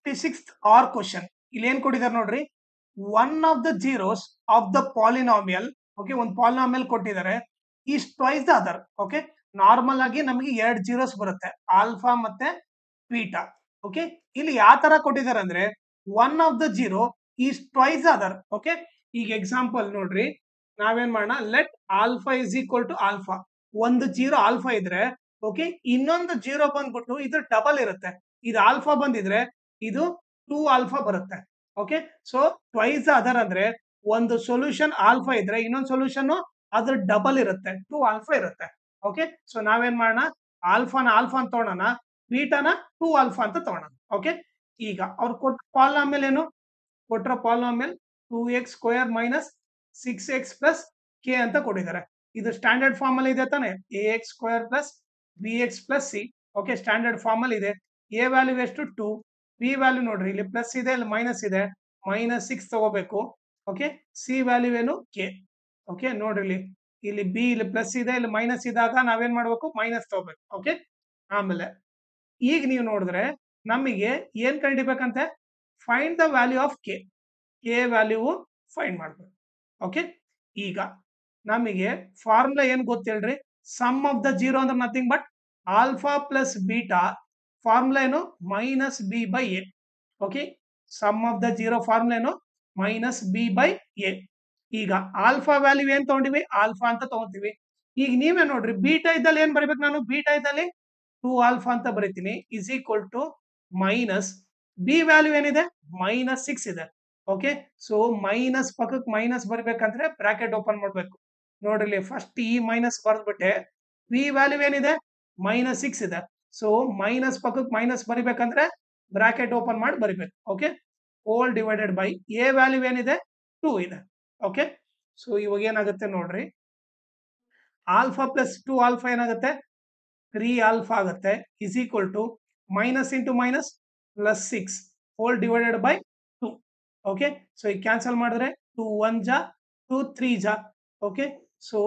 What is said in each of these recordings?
56th R question ಇಲ್ಲಿ ಏನ್ ಕೊಟ್ಟಿದ್ದಾರೆ ನೋಡ್ರಿ, one of the zeros of the polynomial. Okay, ಒಂದು ಪಾಲಿನಾಮಿಯಲ್ ಕೊಟ್ಟಿದ್ದಾರೆ, is twice the other. Okay, normal ಆಗಿ ನಮಗೆ ಎರಡು ಜೀರೋಸ್ ಬರುತ್ತೆ, ಆಲ್ಫಾ ಮತ್ತೆ ಬೀಟಾ. ಓಕೆ, ಇಲ್ಲಿ ಯಾವ ತರ ಕೊಟ್ಟಿದ್ದಾರೆ ಅಂದ್ರೆ one of the zero is twice other. Okay, ಈಗ ಎಕ್ಸಾಂಪಲ್ ನೋಡ್ರಿ, ನಾವೇನ್ ಮಾಡೋಣ, let alpha is equal to alpha. ಒಂದು ಜೀರೋ ಆಲ್ಫಾ ಇದ್ರೆ, ಓಕೆ, ಇನ್ನೊಂದು ಜೀರೋ ಬಂದ್ಬಿಟ್ಟು ಇದು ಡಬಲ್ ಇರುತ್ತೆ. ಇದು ಆಲ್ಫಾ ಬಂದಿದ್ರೆ ಇದು 2 ಆಲ್ಫಾ ಬರುತ್ತೆ. ಓಕೆ, ಸೊ ಟ್ವೈಸ್ ಅದರ್ ಅಂದ್ರೆ ಒಂದು ಸೊಲ್ಯೂಷನ್ ಆಲ್ಫಾ ಇದ್ರೆ ಇನ್ನೊಂದು ಸೊಲ್ಯೂಷನ್ ಅದ್ರ ಡಬಲ್ ಇರುತ್ತೆ, 2 ಆಲ್ಫಾ ಇರುತ್ತೆ. ಓಕೆ, ಸೊ ನಾವೇನ್ ಮಾಡೋಣ, ಆಲ್ಫಾನ ಆಲ್ಫಾ ಅಂತ ತಗೊಳ್ಳೋಣ, ಬೀಟಾನ 2 ಆಲ್ಫಾ ಅಂತ ತಗೊಳ್ಳೋಣ. ಓಕೆ, ಈಗ ಅವ್ರು ಕೊಟ್ಟ ಪಾಲಿನಾಮಿಯಲ್ ಏನು ಕೊಟ್ರ, polynomial 2x² minus 6x plus K ಅಂತ ಕೊಟ್ಟಿದ್ದಾರೆ. ಇದು ಸ್ಟ್ಯಾಂಡರ್ಡ್ ಫಾರ್ಮ್ ಅಲ್ಲಿ ಇದೆ ತಾನೆ, ax² plus bx plus c. Okay, standard form ಅಲ್ಲಿ ಇದೆ. ಎ ವ್ಯಾಲ್ಯೂ ಎಷ್ಟು 2, ಬಿ ವ್ಯಾಲ್ಯೂ ನೋಡ್ರಿ ಇಲ್ಲಿ ಪ್ಲಸ್ ಇದೆ, ಇಲ್ಲಿ ಮೈನಸ್ ಇದೆ, -6 ತಗೋಬೇಕು. ಓಕೆ, ಸಿ ವ್ಯಾಲ್ಯೂ ಏನು ಕೆ. ಓಕೆ, ನೋಡ್ರಿ ಇಲ್ಲಿ ಬಿ ಇಲ್ಲಿ ಪ್ಲಸ್ ಇದೆ, ಇಲ್ಲಿ ಮೈನಸ್ ಇದ್ದಾಗ ನಾವೇನ್ ಮಾಡ್ಬೇಕು, ಮೈನಸ್ ತಗೋಬೇಕು. ಓಕೆ, ಆಮೇಲೆ ಈಗ ನೀವು ನೋಡಿದ್ರೆ ನಮಗೆ ಏನ್ ಕಂಡಿಬೇಕಂತೆ, find the value of K. K value find ಮಾಡ್ಬೇಕು. ಓಕೆ, ಈಗ ನಮಗೆ ಫಾರ್ಮುಲಾ ಏನ್ ಗೊತ್ತೇಳ್ರಿ, ಸಮ್ ಆಫ್ ದ ಜೀರೋ ಅಂದ್ರೆ nothing but alpha plus beta. Formula ಏನು, minus B by A. Okay, sum of the zero formula ಏನು, ಮೈನಸ್ ಬಿ ಬೈ ಎ. ಈಗ alpha value ಏನ್ ತಗೊಂಡಿವಿ, ಆಲ್ಫಾ ಅಂತ ತಗೊಂತೀವಿ. ಈಗ ನೀವೇ ನೋಡ್ರಿ, ಬೀಟಾ ಇದ್ದಲ್ಲಿ ಏನ್ ಬರೀಬೇಕು ನಾನು, ಬೀಟಾ ಇದ್ದಲ್ಲಿ 2 ಆಲ್ಫಾ ಅಂತ ಬರೀತೀನಿ, is equal to minus B value ಏನಿದೆ, -6 ಇದೆ. ಓಕೆ, ಸೊ ಮೈನಸ್ ಪಕ್ಕಕ್ಕೆ ಮೈನಸ್ ಬರ್ಬೇಕಂದ್ರೆ ಬ್ರಾಕೆಟ್ ಓಪನ್ ಮಾಡ್ಬೇಕು. ನೋಡ್ರಿ, ಫಸ್ಟ್ ಈ ಮೈನಸ್ ಬರ್ದ್ಬಿಟ್ಟೆ, ಬಿ ವ್ಯಾಲ್ಯೂ ಏನಿದೆ, -6 ಇದೆ. ಸೊ ಮೈನಸ್ ಪಕ್ಕಕ್ಕೆ ಮೈನಸ್ ಬರಿಬೇಕಂದ್ರೆ ಬ್ರಾಕೆಟ್ ಓಪನ್ ಮಾಡಿ ಬರಿಬೇಕು. Okay, hole divided by A value ಏನಿದೆ 2 ಇದೆ. ಓಕೆ, ಸೊ ಇವಾಗ ಏನಾಗುತ್ತೆ ನೋಡ್ರಿ, ಆಲ್ಫಾ ಪ್ಲಸ್ 2 ಆಲ್ಫಾ ಏನಾಗುತ್ತೆ, 3 ಆಲ್ಫಾ ಆಗುತ್ತೆ, is equal to minus into minus plus 6 whole divided by 2. Okay, so ಈಗ ಕ್ಯಾನ್ಸಲ್ ಮಾಡಿದ್ರೆ 2 1 ಜಾ 2 3 ಜಾ. Okay, so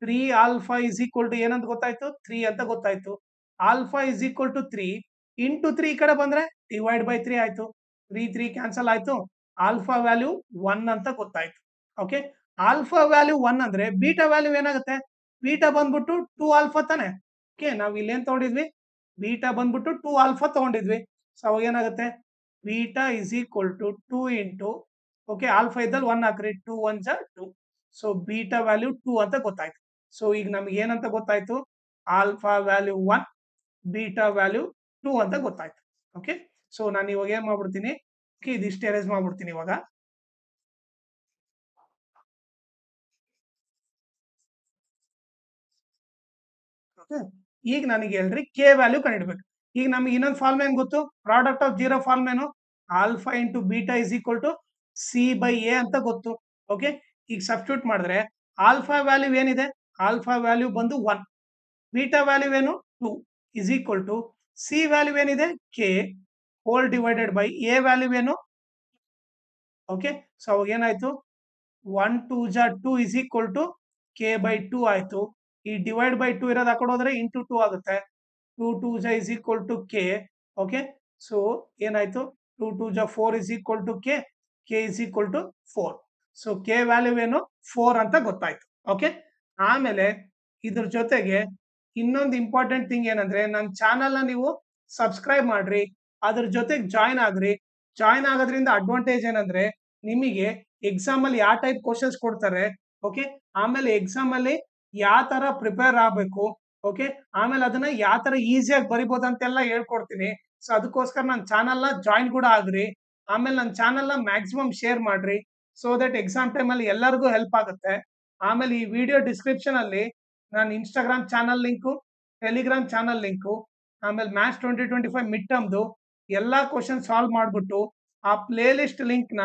3 alpha is equal to ಏನಂತ ಗೊತ್ತಾಯ್ತು, 3 ಅಂತ ಗೊತ್ತಾಯ್ತು. Alpha is equal to 3 into 3 ಈ ಕಡೆ ಬಂದ್ರೆ ಡಿವೈಡ್ ಬೈ 3 ಆಯ್ತು. 3 3 ಕ್ಯಾನ್ಸಲ್ ಆಯ್ತು. ಆಲ್ಫಾ ವ್ಯಾಲ್ಯೂ 1 ಅಂತ ಗೊತ್ತಾಯ್ತು. ಓಕೆ, ಆಲ್ಫಾ ವ್ಯಾಲ್ಯೂ 1 ಅಂದ್ರೆ ಬೀಟಾ ವ್ಯಾಲ್ಯೂ ಏನಾಗುತ್ತೆ, ಬೀಟಾ ಬಂದ್ಬಿಟ್ಟು 2 ಆಲ್ಫಾ ತಾನೆ. ಓಕೆ, ನಾವು ಇಲ್ಲೇನ್ ತಗೊಂಡಿದ್ವಿ, ಬೀಟಾ ಬಂದ್ಬಿಟ್ಟು 2 ಆಲ್ಫಾ ತಗೊಂಡಿದ್ವಿ. ಸೊ ಅವಾಗ ಏನಾಗುತ್ತೆ, beta is equal to 2 into, okay, alpha ಇದ್ದಲ್ಲಿ 1 ಹಾಕ್ರಿ, 2 1 ಜಾ 2. ಸೊ ಬೀಟಾ ವ್ಯಾಲ್ಯೂ 2 ಅಂತ ಗೊತ್ತಾಯ್ತು. ಸೊ ಈಗ ನಮ್ಗೆ ಏನಂತ ಗೊತ್ತಾಯ್ತು, ಆಲ್ಫಾ ವ್ಯಾಲ್ಯೂ 1, ಬೀಟಾ ವ್ಯಾಲ್ಯೂ 2 ಅಂತ ಗೊತ್ತಾಯ್ತು. ಓಕೆ, ಸೊ ನಾನು ಇವಾಗ ಏನ್ ಮಾಡ್ಬಿಡ್ತೀನಿ, ಓಕೆ, ಇದಿಷ್ಟು ಎರೇಸ್ ಮಾಡ್ಬಿಡ್ತೀನಿ ಇವಾಗ. ಓಕೆ, ಈಗ ನನಗೆ ಹೇಳ್ರಿ ಕೆ ವ್ಯಾಲ್ಯೂ ಕಂಡಿಡ್ಬೇಕು. ಈಗ ನಮ್ಗೆ ಇನ್ನೊಂದು ಫಾರ್ಮ್ ಏನ್ ಗೊತ್ತು, ಪ್ರಾಡಕ್ಟ್ ಆಫ್ ಜೀರೋ ಫಾರ್ಮ್ ಏನು, alpha into beta is equal to C by A ಅಂತ ಗೊತ್ತು. ಓಕೆ, ಈಗ ಸಬ್ಸ್ಟಿಟ್ಯೂಟ್ ಮಾಡಿದ್ರೆ ಆಲ್ಫಾ ವ್ಯಾಲ್ಯೂ ಏನಿದೆ, ಆಲ್ಫಾ ವ್ಯಾಲ್ಯೂ ಬಂದು 1, ಬೀಟಾ ವ್ಯಾಲ್ಯೂ ಏನು 2 is equal to C value ಏನಿದೆ K whole divided by A value ಏನು. ಓಕೆ, ಸೊ ಅವಾಗ ಏನಾಯ್ತು, 1 2 ಜಾ 2 is equal to K by 2 ಆಯ್ತು. ಈ ಡಿವೈಡ್ ಬೈ 2 ಇರೋದು ಹಾಕೊಂಡು ಹೋದ್ರೆ ಇಂಟು 2 ಆಗುತ್ತೆ. 2 2 ಜಾ is equal to k. Okay, so ಏನಾಯ್ತು, 2 2 ಜಾ 4 is equal to k, k is equal to 4. So k value ಏನು 4 ಅಂತ ಗೊತ್ತಾಯ್ತು. ಓಕೆ, ಆಮೇಲೆ ಇದ್ರ ಜೊತೆಗೆ ಇನ್ನೊಂದು ಇಂಪಾರ್ಟೆಂಟ್ ಥಿಂಗ್ ಏನಂದ್ರೆ, ನನ್ನ ಚಾನಲ್ನ ನೀವು ಸಬ್ಸ್ಕ್ರೈಬ್ ಮಾಡ್ರಿ, ಅದ್ರ ಜೊತೆಗೆ ಜಾಯ್ನ್ ಆಗ್ರಿ. ಜಾಯ್ನ್ ಆಗೋದ್ರಿಂದ ಅಡ್ವಾಂಟೇಜ್ ಏನಂದ್ರೆ, ನಿಮಗೆ ಎಕ್ಸಾಮ್ ಅಲ್ಲಿ ಯಾವ ಟೈಪ್ ಕ್ವಶನ್ಸ್ ಕೊಡ್ತಾರೆ, ಓಕೆ, ಆಮೇಲೆ ಎಕ್ಸಾಮ್ ಅಲ್ಲಿ ಯಾವ ತರ ಪ್ರಿಪೇರ್ ಆಗ್ಬೇಕು, ಓಕೆ, ಆಮೇಲೆ ಅದನ್ನ ಯಾವ ತರ ಈಸಿಯಾಗಿ ಬರಿಬಹುದು ಅಂತೆಲ್ಲ ಹೇಳ್ಕೊಡ್ತೀನಿ. ಸೊ ಅದಕ್ಕೋಸ್ಕರ ನನ್ನ ಚಾನಲ್ನ ಜಾಯಿನ್ ಕೂಡ ಆಗ್ರಿ. ಆಮೇಲೆ ನನ್ನ ಚಾನಲ್ನ ಮ್ಯಾಕ್ಸಿಮಮ್ ಶೇರ್ ಮಾಡ್ರಿ, ಸೊ ದಟ್ ಎಕ್ಸಾಮ್ ಟೈಮ್ ಅಲ್ಲಿ ಎಲ್ಲರಿಗೂ ಹೆಲ್ಪ್ ಆಗುತ್ತೆ. ಆಮೇಲೆ ಈ ವಿಡಿಯೋ ಡಿಸ್ಕ್ರಿಪ್ಷನ್ ಅಲ್ಲಿ ನಾನು Instagram channel link, Telegram channel link, ಆಮೇಲೆ ಮ್ಯಾಥ್ಸ್ 2025 ಮಿಡ್ ಟರ್ಮ್ದು ಎಲ್ಲಾ ಕ್ವಶನ್ ಸಾಲ್ವ್ ಮಾಡ್ಬಿಟ್ಟು ಆ ಪ್ಲೇ ಲಿಸ್ಟ್ ಲಿಂಕ್ ನ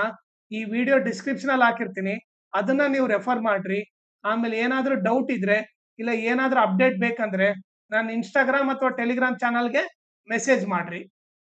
ಈ ವಿಡಿಯೋ ಡಿಸ್ಕ್ರಿಪ್ಷನ್ ಅಲ್ಲಿ ಹಾಕಿರ್ತೀನಿ, ಅದನ್ನ ನೀವು ರೆಫರ್ ಮಾಡ್ರಿ. ಆಮೇಲೆ ಏನಾದ್ರೂ ಡೌಟ್ ಇದ್ರೆ, ಇಲ್ಲ ಏನಾದ್ರೂ ಅಪ್ಡೇಟ್ ಬೇಕಂದ್ರೆ ನನ್ನ ಇನ್ಸ್ಟಾಗ್ರಾಮ್ ಅಥವಾ ಟೆಲಿಗ್ರಾಮ್ ಚಾನಲ್ಗೆ ಮೆಸೇಜ್ ಮಾಡ್ರಿ.